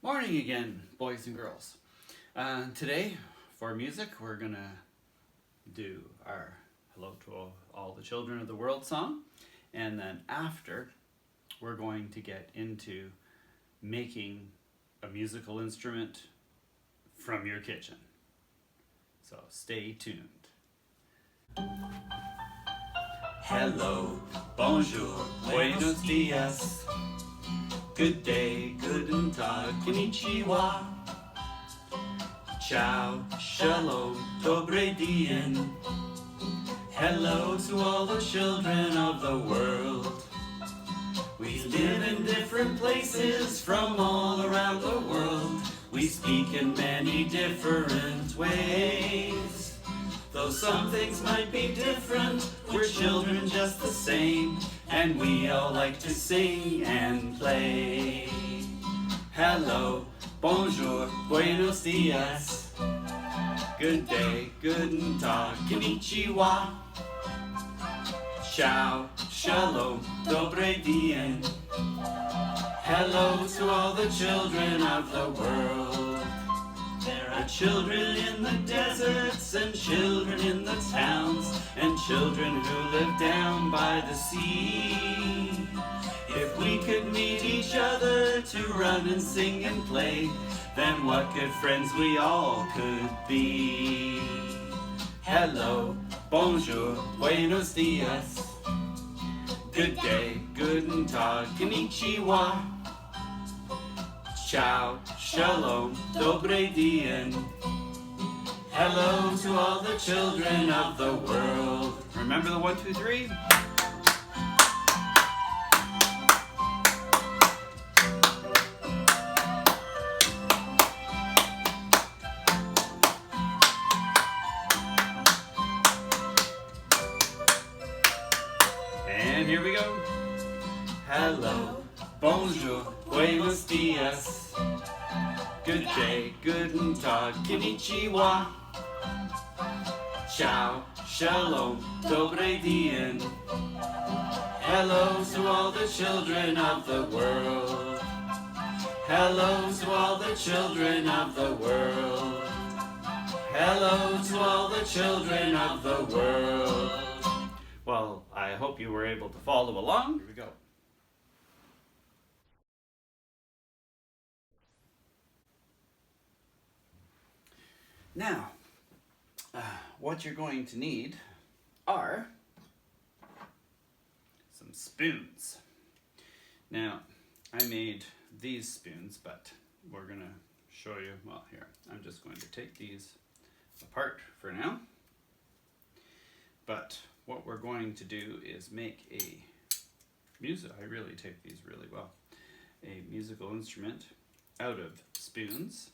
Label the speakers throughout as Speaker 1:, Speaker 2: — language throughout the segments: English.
Speaker 1: Morning again, boys and girls. Today, for music, we're gonna do our Hello to all the Children of the World song, and then after, we're going to get into making a musical instrument from your kitchen. So stay tuned. Hello, bonjour, buenos dias. Good day, guten tag, konnichiwa. Ciao, shalom, dobre dien. Hello to all the children of the world. We live in different places from all around the world. We speak in many different ways. Though some things might be different, we're children just the same, and we all like to sing and play. Hello, bonjour, buenos dias. Good day, guten tag, konnichiwa. Ciao, shalom, dobre dien. Hello to all the children of the world. There are children in the deserts and children in the towns and children who live down by the sea. If we could meet each other to run and sing and play, then what good friends we all could be. Hello, bonjour, buenos dias. Good day, guten tag, konnichiwa. Ciao, shalom, dobre dien. Hello to all the children of the world. Remember the 1, 2, 3? And here we go. Hello, bonjour, buenos dias. Good day, guten tag, konnichiwa. Ciao, shalom, dobre dien. Hello to all the children of the world. Hello to all the children of the world. Hello to all the children of the world. Well, I hope you were able to follow along. Here we go. Now, what you're going to need are some spoons. Now, I made these spoons, but we're going to show you, well, here, I'm just going to take these apart for now. But what we're going to do is make a I really take these really well, a musical instrument out of spoons.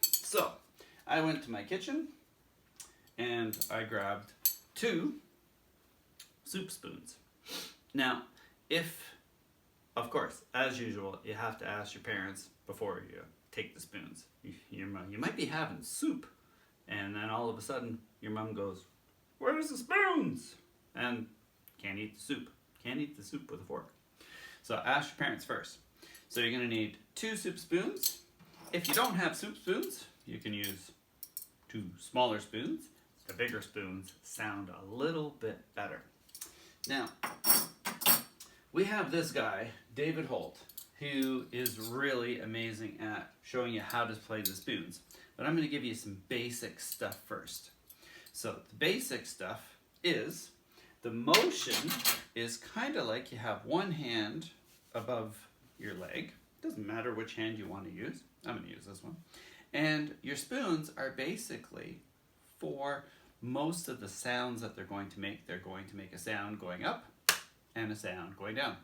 Speaker 1: So, I went to my kitchen and I grabbed 2 soup spoons. Now, of course, as usual, you have to ask your parents before you take the spoons. You might be having soup, and then all of a sudden, your mom goes, "Where's the spoons?" And can't eat the soup. Can't eat the soup with a fork. So ask your parents first. So you're going to need 2 soup spoons. If you don't have soup spoons, you can use 2 smaller spoons. The bigger spoons sound a little bit better. Now, we have this guy, David Holt, who is really amazing at showing you how to play the spoons. But I'm going to give you some basic stuff first. So the basic stuff is, the motion is kind of like you have one hand above your leg. Doesn't matter which hand you want to use. I'm going to use this one. And your spoons are basically for most of the sounds that they're going to make. They're going to make a sound going up and a sound going down.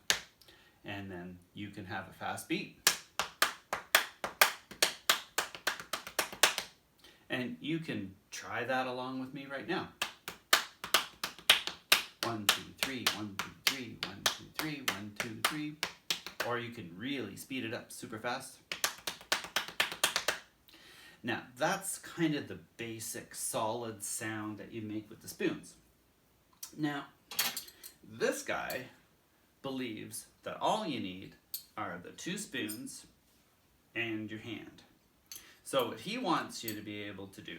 Speaker 1: And then you can have a fast beat. And you can try that along with me right now. 1, 2, 3, 1, 2, 3, 1, 2, 3, 1, 2, 3. Or you can really speed it up super fast. Now, that's kind of the basic solid sound that you make with the spoons. Now, this guy believes that all you need are the 2 spoons and your hand. So what he wants you to be able to do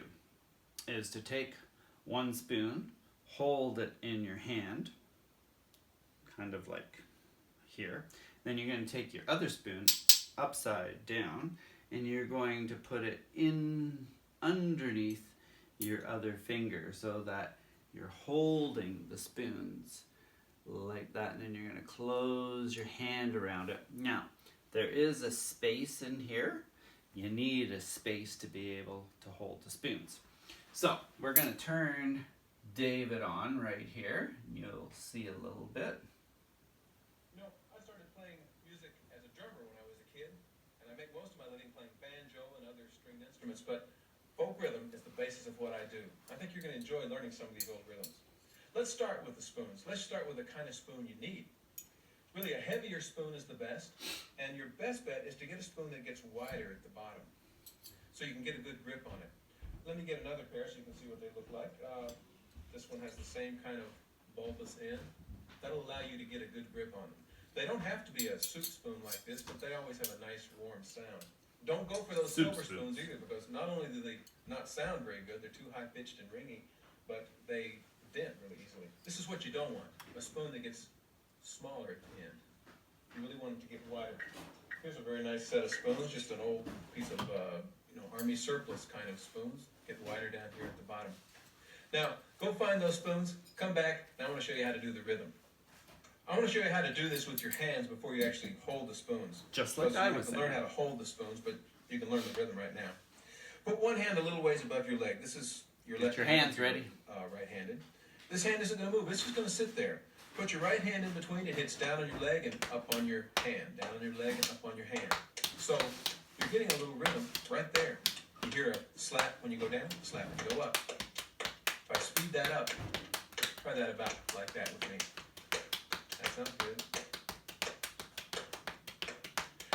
Speaker 1: is to take 1 spoon, hold it in your hand, kind of like here. Then you're going to take your other spoon upside down and you're going to put it in underneath your other finger so that you're holding the spoons like that, and then you're going to close your hand around it. Now, there is a space in here. You need a space to be able to hold the spoons. So, we're going to turn David on right here. You'll see a little bit.
Speaker 2: You know, I started playing music as a drummer when I was a kid, and I make most of my living playing banjo and other stringed instruments, but folk rhythm is the basis of what I do. I think you're going to enjoy learning some of these old rhythms. Let's start with the spoons. Let's start with the kind of spoon you need. Really, a heavier spoon is the best, and your best bet is to get a spoon that gets wider at the bottom, so you can get a good grip on it. Let me get another pair so you can see what they look like. This one has the same kind of bulbous end. That'll allow you to get a good grip on them. They don't have to be a soup spoon like this, but they always have a nice warm sound. Don't go for those silver spoons either, because not only do they not sound very good, they're too high-pitched and ringy, but they dent really easily. This is what you don't want, a spoon that gets smaller at the end. You really want it to get wider. Here's a very nice set of spoons, just an old piece of Army surplus kind of spoons. Get wider down here at the bottom. Now, go find those spoons, come back, and I want to show you how to do the rhythm. I want to show you how to do this with your hands before you actually hold the spoons.
Speaker 1: Just like I was saying.
Speaker 2: You have to learn how to hold the spoons, but you can learn the rhythm right now. Put one hand a little ways above your leg. This is your left hand.
Speaker 1: Get your hands ready.
Speaker 2: Right-handed. This hand isn't going to move. It's just going to sit there. Put your right hand in between. It hits down on your leg and up on your hand. Down on your leg and up on your hand. So you're getting a little rhythm right there. You hear a slap when you go down, slap when you go up. If I speed that up, try that about like that with me. That sounds good.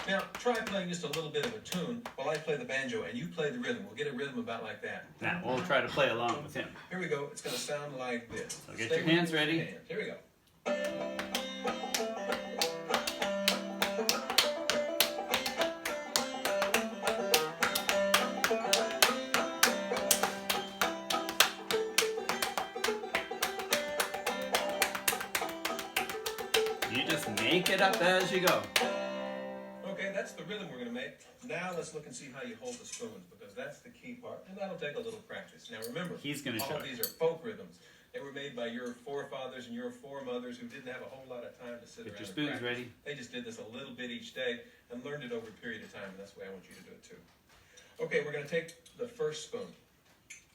Speaker 2: Now, try playing just a little bit of a tune while I play the banjo and you play the rhythm. We'll get a rhythm about like that.
Speaker 1: Now, we'll try to play along with him.
Speaker 2: Here we go. It's going to sound like this.
Speaker 1: So get your hands ready.
Speaker 2: Here we go.
Speaker 1: You just make it up as you go.
Speaker 2: Okay, that's the rhythm we're going to make. Now let's look and see how you hold the spoons, because that's the key part, and that'll take a little practice. Now remember,
Speaker 1: He's going to show
Speaker 2: all these are folk rhythms. They were made by your forefathers and your foremothers who didn't have a whole lot of time to sit
Speaker 1: Get
Speaker 2: around
Speaker 1: your
Speaker 2: and
Speaker 1: spoons
Speaker 2: practice.
Speaker 1: ready.
Speaker 2: They just did this a little bit each day and learned it over a period of time, and that's the way I want you to do it too. Okay, we're going to take the first spoon,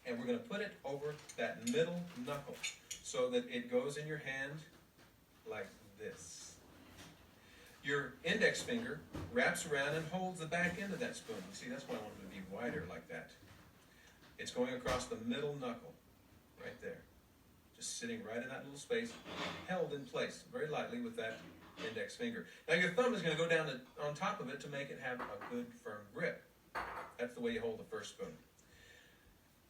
Speaker 2: and we're going to put it over that middle knuckle so that it goes in your hand like this. Your index finger wraps around and holds the back end of that spoon. You see, that's why I want it to be wider like that. It's going across the middle knuckle, right there. Just sitting right in that little space, held in place very lightly with that index finger. Now your thumb is going to go down on top of it to make it have a good firm grip. That's the way you hold the first spoon.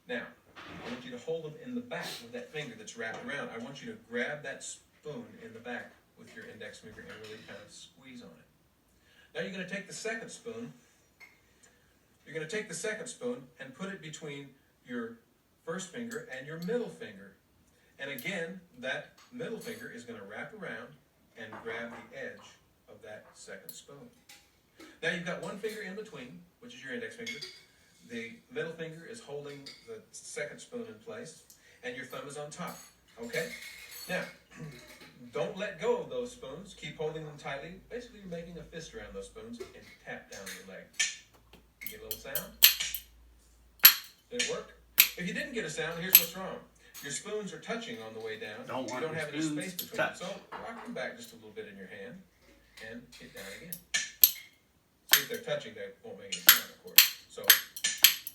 Speaker 2: Now, I want you to hold them in the back with that finger that's wrapped around. I want you to grab that spoon in the back with your index finger and really kind of squeeze on it. Now you're going to take the second spoon. You're going to take the second spoon and put it between your first finger and your middle finger. And again, that middle finger is going to wrap around and grab the edge of that second spoon. Now you've got one finger in between, which is your index finger. The middle finger is holding the second spoon in place, and your thumb is on top. Okay? Now, don't let go of those spoons. Keep holding them tightly. Basically, you're making a fist around those spoons and tap down on your leg. You get a little sound? Did it work? If you didn't get a sound, here's what's wrong. Your spoons are touching on the way down.
Speaker 1: Don't want
Speaker 2: you don't
Speaker 1: your
Speaker 2: have any
Speaker 1: spoons
Speaker 2: space
Speaker 1: to
Speaker 2: between them.
Speaker 1: touch.
Speaker 2: So rock them back just a little bit in your hand and hit down again. See, if they're touching, they won't make any sound, of course. So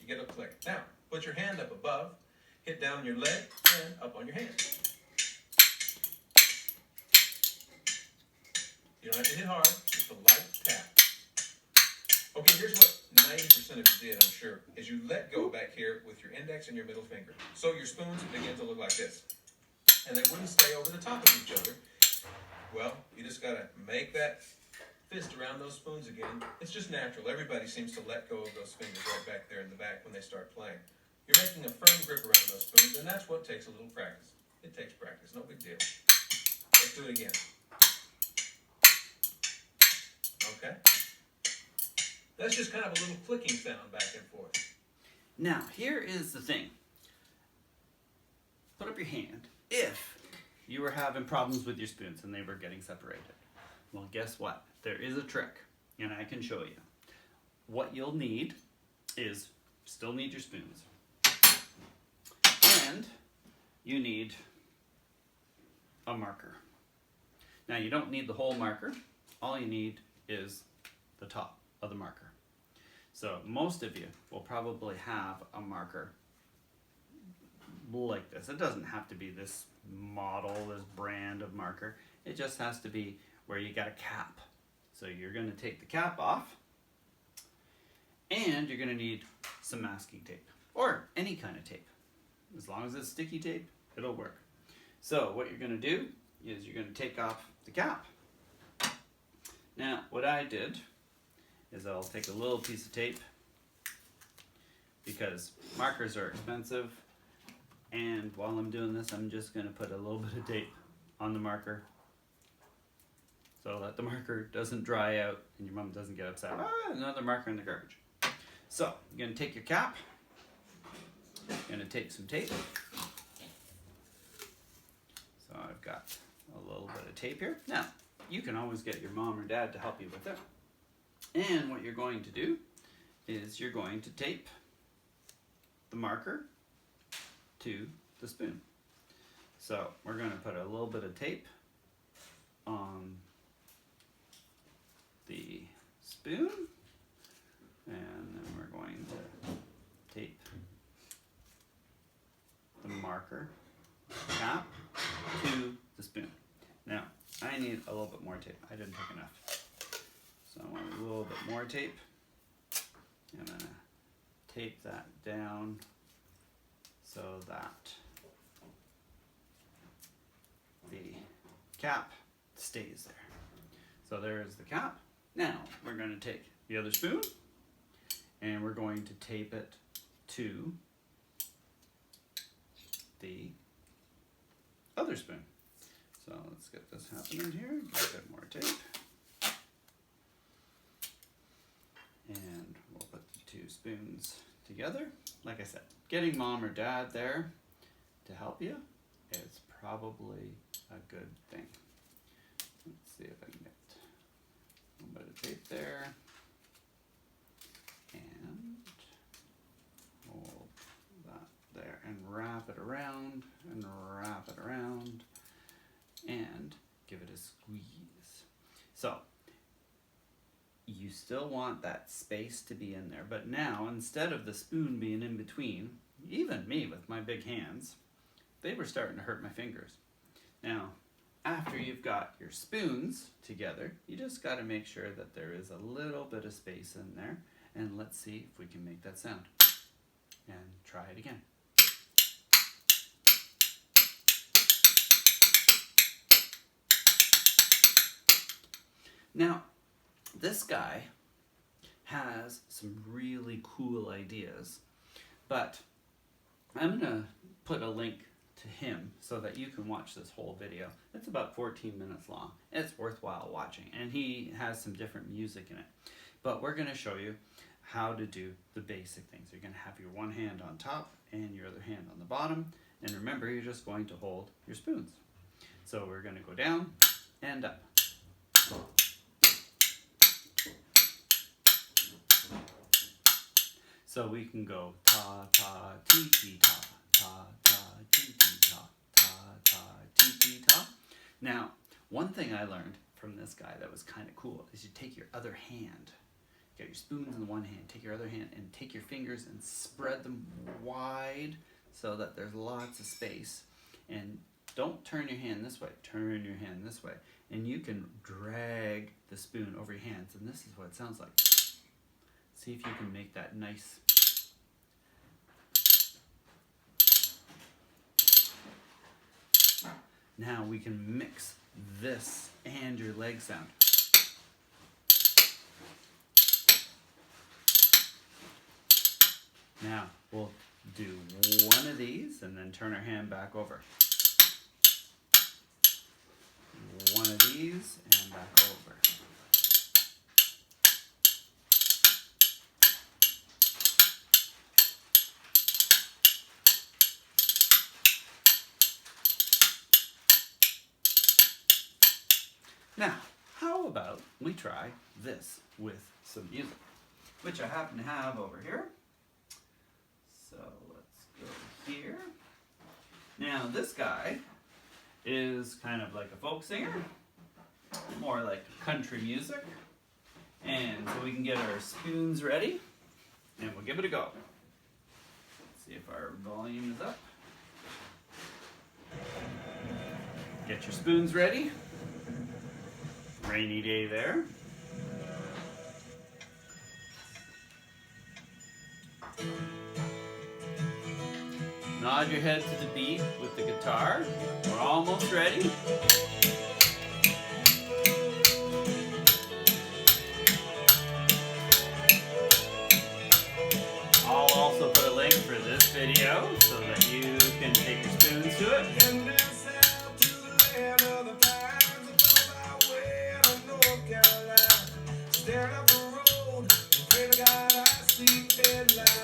Speaker 2: you get a click. Now, put your hand up above, hit down on your leg, and up on your hand. You don't have to hit hard, just a light tap. Okay, here's what 90% of you did, I'm sure, is you let go back here with your index and your middle finger. So your spoons begin to look like this. And they wouldn't stay over the top of each other. Well, you just got to make that fist around those spoons again. It's just natural. Everybody seems to let go of those fingers right back there in the back when they start playing. You're making a firm grip around those spoons, and that's what takes a little practice. It takes practice, no big deal. Let's do it again. Okay? That's just kind of a little clicking sound back and forth.
Speaker 1: Now, here is the thing. Put up your hand if you were having problems with your spoons and they were getting separated. Well, guess what? There is a trick, and I can show you. What you'll need is, still need your spoons. And you need a marker. Now, you don't need the whole marker. All you need is the top of the marker. So most of you will probably have a marker like this. It doesn't have to be this model, this brand of marker. It just has to be where you got a cap. So you're going to take the cap off, and you're going to need some masking tape, or any kind of tape. As long as it's sticky tape, it'll work. So what you're going to do is you're going to take off the cap. Now, what I did is I'll take a little piece of tape, because markers are expensive, and while I'm doing this, I'm just going to put a little bit of tape on the marker so that the marker doesn't dry out and your mom doesn't get upset. Ah, another marker in the garbage. So, you're going to take your cap, you're going to take some tape. So I've got a little bit of tape here. Now, you can always get your mom or dad to help you with it. And what you're going to do is you're going to tape the marker to the spoon. So we're going to put a little bit of tape on the spoon, and then we're going to tape the marker cap to the spoon. Now, I need a little bit more tape. I didn't take enough. So I want a little bit more tape. I'm going to tape that down so that the cap stays there. So there's the cap. Now we're going to take the other spoon and we're going to tape it to the other spoon. So let's get this happening here. Get a bit more tape. And we'll put the two spoons together. Like I said, getting mom or dad there to help you is probably a good thing. Let's see if I can get a little bit of tape there. And hold that there and wrap it around and wrap it around and give it a squeeze. So you still want that space to be in there, but now instead of the spoon being in between, even me with my big hands, they were starting to hurt my fingers. Now, after you've got your spoons together, you just got to make sure that there is a little bit of space in there, and let's see if we can make that sound. And try it again. Now, this guy has some really cool ideas, but I'm going to put a link to him so that you can watch this whole video. It's about 14 minutes long. It's worthwhile watching, and he has some different music in it. But we're going to show you how to do the basic things. You're going to have your one hand on top and your other hand on the bottom, and remember, you're just going to hold your spoons. So we're going to go down and up. So we can go ta ta ti ti ta ta ta ti ti ta ta ta ti ti ta. Now, one thing I learned from this guy that was kind of cool is you take your other hand, you got your spoons in the one hand, take your other hand and take your fingers and spread them wide so that there's lots of space. And don't turn your hand this way, turn your hand this way. And you can drag the spoon over your hands, and this is what it sounds like. See if you can make that nice. Now we can mix this and your leg sound. Now we'll do one of these and then turn our hand back over. One of these and back over. Now, how about we try this with some music, which I happen to have over here. So let's go here. Now this guy is kind of like a folk singer, more like country music. And so we can get our spoons ready and we'll give it a go. Let's see if our volume is up. Get your spoons ready. Rainy day there. Nod your head to the beat with the guitar. We're almost ready. I'll also put a link for this video so that you can take your spoons to it.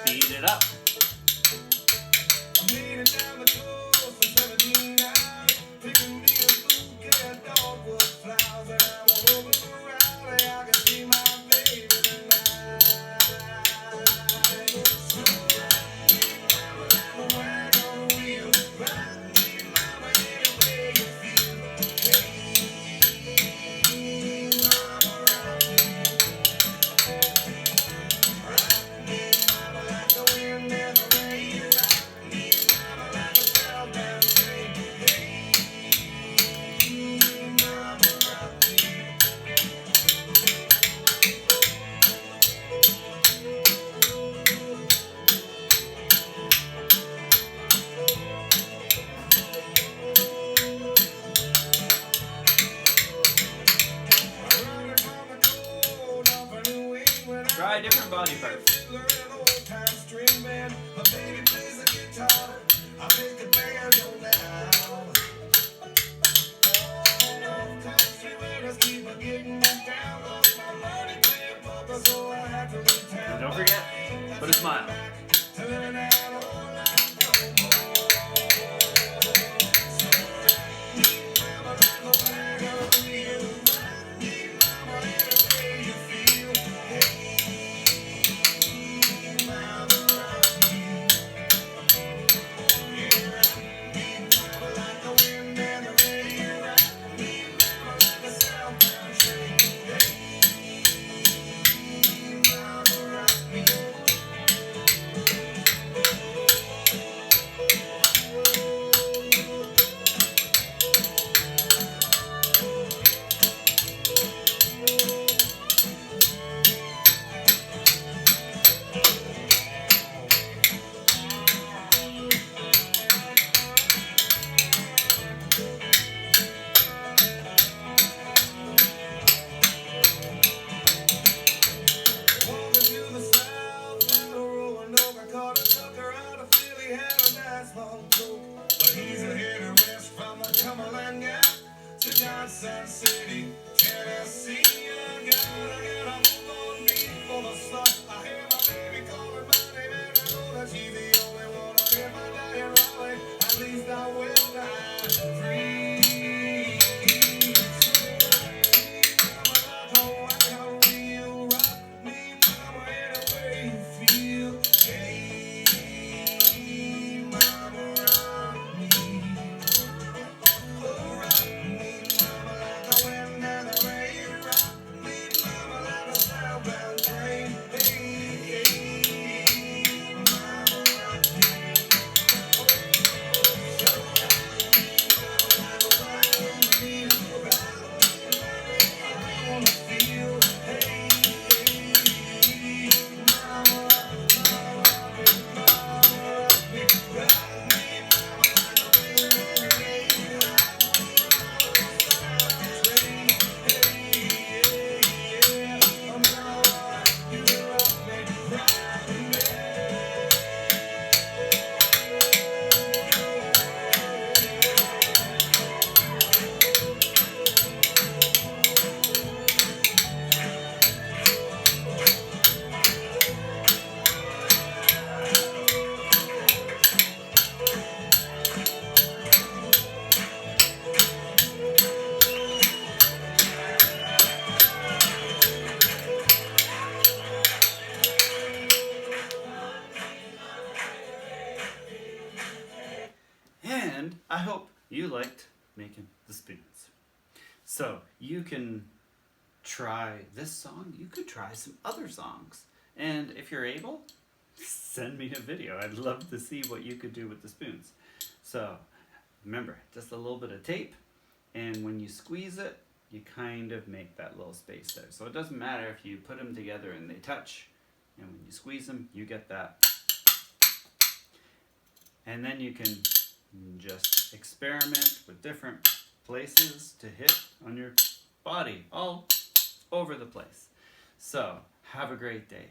Speaker 1: Speed it up. Try different body parts. And don't forget, put a smile. you liked making the spoons. So you can try this song, you could try some other songs. And if you're able, send me a video. I'd love to see what you could do with the spoons. So remember, just a little bit of tape, and when you squeeze it, you kind of make that little space there. So it doesn't matter if you put them together and they touch, and when you squeeze them, you get that. And then you can just experiment with different places to hit on your body all over the place. So have a great day.